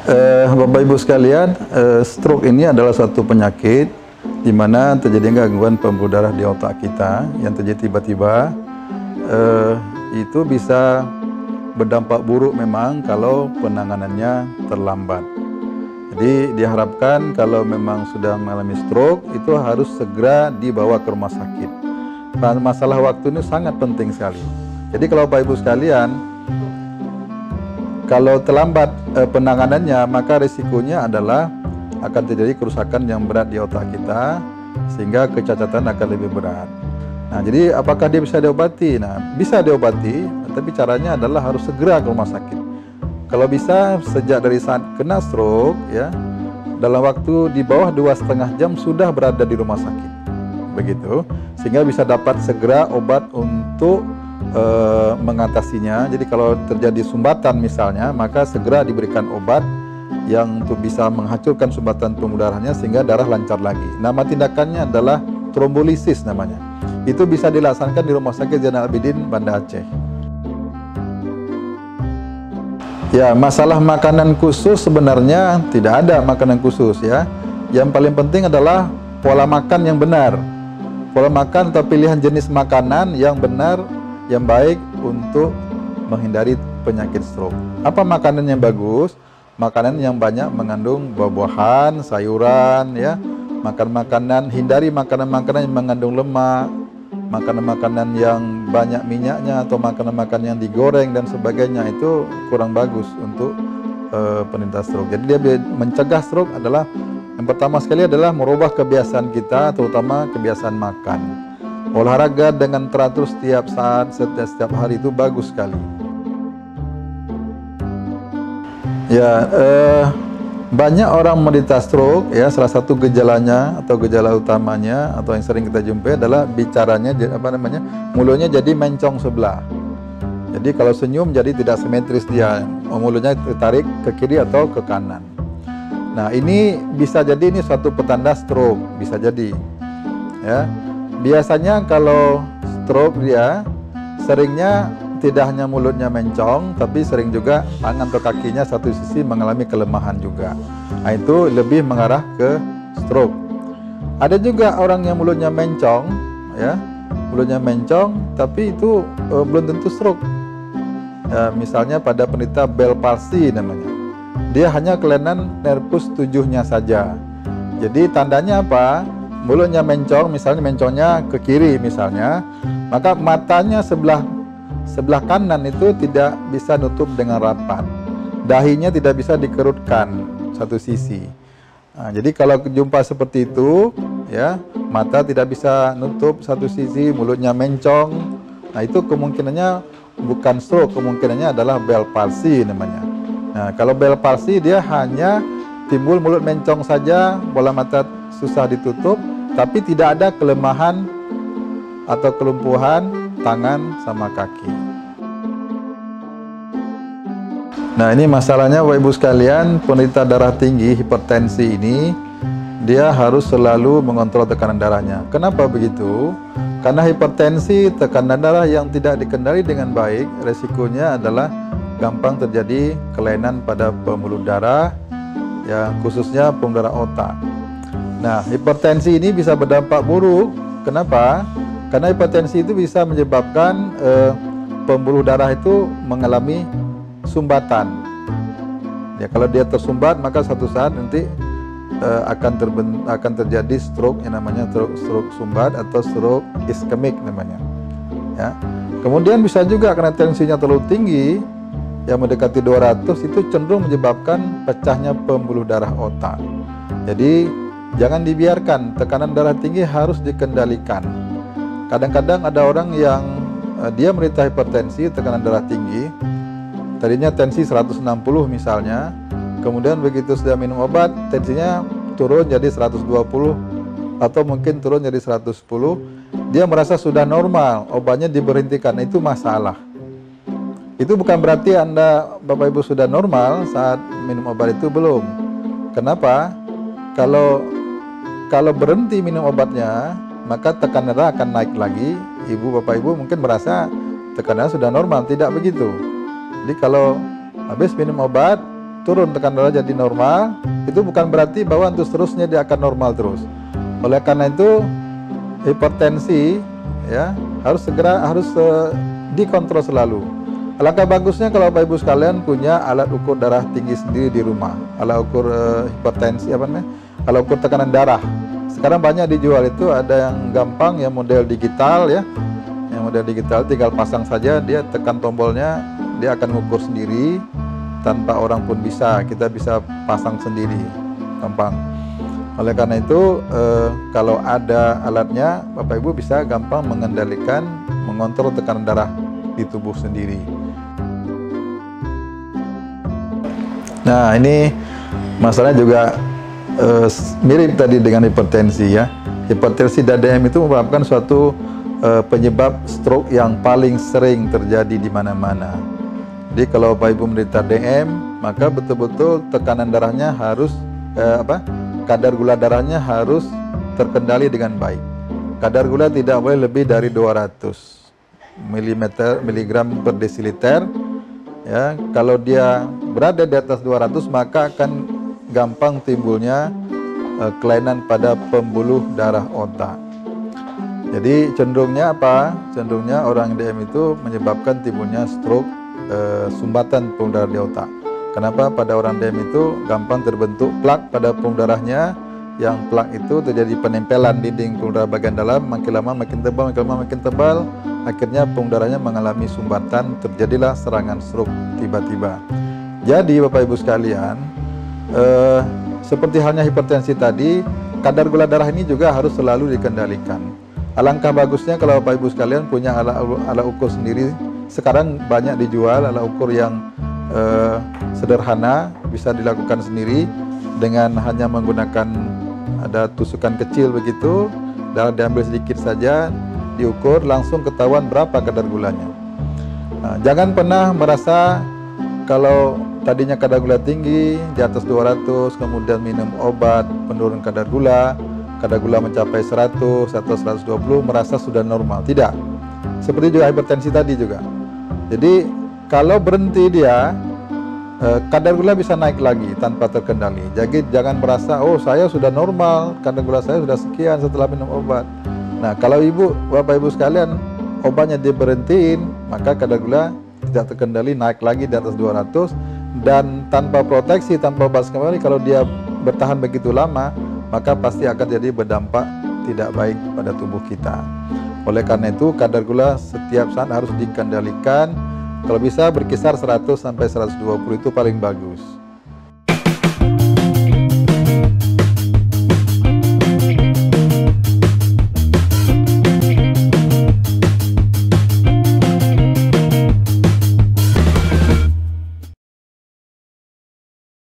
Bapak Ibu sekalian, stroke ini adalah suatu penyakit di mana terjadi gangguan pembuluh darah di otak kita yang terjadi tiba-tiba. Itu bisa berdampak buruk memang kalau penanganannya terlambat. Jadi diharapkan kalau memang sudah mengalami stroke itu harus segera dibawa ke rumah sakit. Nah, masalah waktu ini sangat penting sekali. Jadi kalau Bapak Ibu sekalian, kalau terlambat penanganannya, maka risikonya adalah akan terjadi kerusakan yang berat di otak kita, sehingga kecacatan akan lebih berat. Nah, jadi apakah dia bisa diobati? Nah, bisa diobati, tapi caranya adalah harus segera ke rumah sakit. Kalau bisa sejak dari saat kena stroke, ya, dalam waktu di bawah 2,5 jam sudah berada di rumah sakit, begitu, sehingga bisa dapat segera obat untuk mengatasinya. Jadi kalau terjadi sumbatan misalnya, maka segera diberikan obat yang untuk bisa menghancurkan sumbatan pembuluh darahnya sehingga darah lancar lagi. Nama tindakannya adalah trombolisis namanya. Itu bisa dilaksanakan di Rumah Sakit Zainal Abidin, Banda Aceh. Ya, masalah makanan khusus sebenarnya tidak ada makanan khusus ya. Yang paling penting adalah pola makan yang benar. Pola makan atau pilihan jenis makanan yang benar, yang baik untuk menghindari penyakit stroke. Apa makanan yang bagus? Makanan yang banyak mengandung buah-buahan, sayuran, ya. Hindari makanan-makanan yang mengandung lemak, makanan-makanan yang banyak minyaknya atau makanan-makanan yang digoreng dan sebagainya, itu kurang bagus untuk penderita stroke. Jadi dia mencegah stroke adalah yang pertama sekali adalah merubah kebiasaan kita, terutama kebiasaan makan. Olahraga dengan teratur setiap saat, setiap hari itu bagus sekali. Ya, banyak orang menderita stroke ya, salah satu gejalanya atau gejala utamanya atau yang sering kita jumpai adalah bicaranya mulutnya jadi mencong sebelah. Jadi kalau senyum jadi tidak simetris dia, mulutnya ditarik ke kiri atau ke kanan. Nah, ini bisa jadi ini suatu petanda stroke, bisa jadi. Ya. Biasanya kalau stroke dia seringnya tidak hanya mulutnya mencong, tapi sering juga tangan atau kakinya satu sisi mengalami kelemahan juga. Nah, itu lebih mengarah ke stroke. Ada juga orang yang mulutnya mencong, ya, mulutnya mencong, tapi itu belum tentu stroke. Ya, misalnya pada penderita Bell palsy namanya, dia hanya kelainan nervus 7-nya saja. Jadi tandanya apa? Mulutnya mencong, misalnya mencongnya ke kiri misalnya, maka matanya sebelah kanan itu tidak bisa nutup dengan rapat. Dahinya tidak bisa dikerutkan satu sisi. Nah, jadi kalau jumpa seperti itu, ya, mata tidak bisa nutup satu sisi, mulutnya mencong, nah itu kemungkinannya bukan stroke, kemungkinannya adalah Bell palsy namanya. Nah, kalau Bell palsy dia hanya timbul mulut mencong saja, bola mata susah ditutup, tapi tidak ada kelemahan atau kelumpuhan tangan sama kaki. Nah, ini masalahnya Bapak Ibu sekalian, penderita darah tinggi, hipertensi ini, dia harus selalu mengontrol tekanan darahnya. Kenapa begitu? Karena hipertensi, tekanan darah yang tidak dikendali dengan baik, resikonya adalah gampang terjadi kelainan pada pembuluh darah, ya, khususnya pembuluh darah otak. Nah, hipertensi ini bisa berdampak buruk. Kenapa? Karena hipertensi itu bisa menyebabkan pembuluh darah itu mengalami sumbatan. Ya, kalau dia tersumbat, maka suatu saat nanti akan terjadi stroke yang namanya stroke sumbat atau stroke iskemik namanya. Ya. Kemudian bisa juga karena tensinya terlalu tinggi, yang mendekati 200, itu cenderung menyebabkan pecahnya pembuluh darah otak. Jadi jangan dibiarkan, tekanan darah tinggi harus dikendalikan. Kadang-kadang ada orang yang dia menderita hipertensi, tekanan darah tinggi, tadinya tensi 160 misalnya, kemudian begitu sudah minum obat, tensinya turun jadi 120 atau mungkin turun jadi 110, dia merasa sudah normal, obatnya diberhentikan. Itu masalah. Itu bukan berarti Anda, Bapak Ibu, sudah normal saat minum obat itu, belum. Kenapa? Kalau berhenti minum obatnya, maka tekanan darah akan naik lagi. Ibu, Bapak Ibu mungkin merasa tekanan sudah normal, tidak begitu. Jadi kalau habis minum obat, turun tekanan darah jadi normal, itu bukan berarti bahwa untuk seterusnya dia akan normal terus. Oleh karena itu hipertensi ya harus dikontrol selalu. Alangkah bagusnya kalau Bapak Ibu sekalian punya alat ukur darah tinggi sendiri di rumah, alat ukur hipertensi alat ukur tekanan darah. Sekarang banyak dijual itu, ada yang gampang yang model digital ya. Yang model digital tinggal pasang saja, dia tekan tombolnya, dia akan mengukur sendiri tanpa orang pun bisa. Kita bisa pasang sendiri, gampang. Oleh karena itu kalau ada alatnya, Bapak Ibu bisa gampang mengendalikan, mengontrol tekanan darah di tubuh sendiri. Nah, ini masalahnya juga mirip tadi dengan hipertensi ya. Hipertensi dan DM itu merupakan suatu penyebab stroke yang paling sering terjadi di mana-mana. Jadi kalau Bapak Ibu menderita DM, maka betul-betul tekanan darahnya harus kadar gula darahnya harus terkendali dengan baik. Kadar gula tidak boleh lebih dari 200 miligram per desiliter. Ya, kalau dia berada di atas 200 maka akan gampang timbulnya kelainan pada pembuluh darah otak. Jadi cenderungnya apa? Cenderungnya orang DM itu menyebabkan timbulnya stroke, sumbatan pembuluh darah di otak. Kenapa? Pada orang DM itu gampang terbentuk plak pada pembuluh darahnya, yang plak itu terjadi penempelan dinding pembuluh darah bagian dalam, makin lama makin tebal, makin lama makin tebal, akhirnya pembuluh darahnya mengalami sumbatan, terjadilah serangan stroke tiba-tiba. Jadi Bapak Ibu sekalian, seperti halnya hipertensi tadi, kadar gula darah ini juga harus selalu dikendalikan. Alangkah bagusnya kalau Bapak Ibu sekalian punya alat ukur sendiri. Sekarang banyak dijual alat ukur yang sederhana, bisa dilakukan sendiri dengan hanya menggunakan ada tusukan kecil begitu, darah diambil sedikit saja, diukur, langsung ketahuan berapa kadar gulanya. Nah, jangan pernah merasa kalau tadinya kadar gula tinggi di atas 200, kemudian minum obat penurun kadar gula mencapai 100 atau 120 merasa sudah normal. Tidak. Seperti juga hipertensi tadi juga. Jadi kalau berhenti dia, kadar gula bisa naik lagi tanpa terkendali. Jadi jangan merasa, oh saya sudah normal, kadar gula saya sudah sekian setelah minum obat. Nah, kalau Bapak Ibu sekalian obatnya diberhentiin, maka kadar gula tidak terkendali, naik lagi di atas 200, dan tanpa proteksi, tanpa obat kembali, kalau dia bertahan begitu lama, maka pasti akan jadi berdampak tidak baik pada tubuh kita. Oleh karena itu kadar gula setiap saat harus dikendalikan. Kalau bisa berkisar 100 sampai 120 itu paling bagus.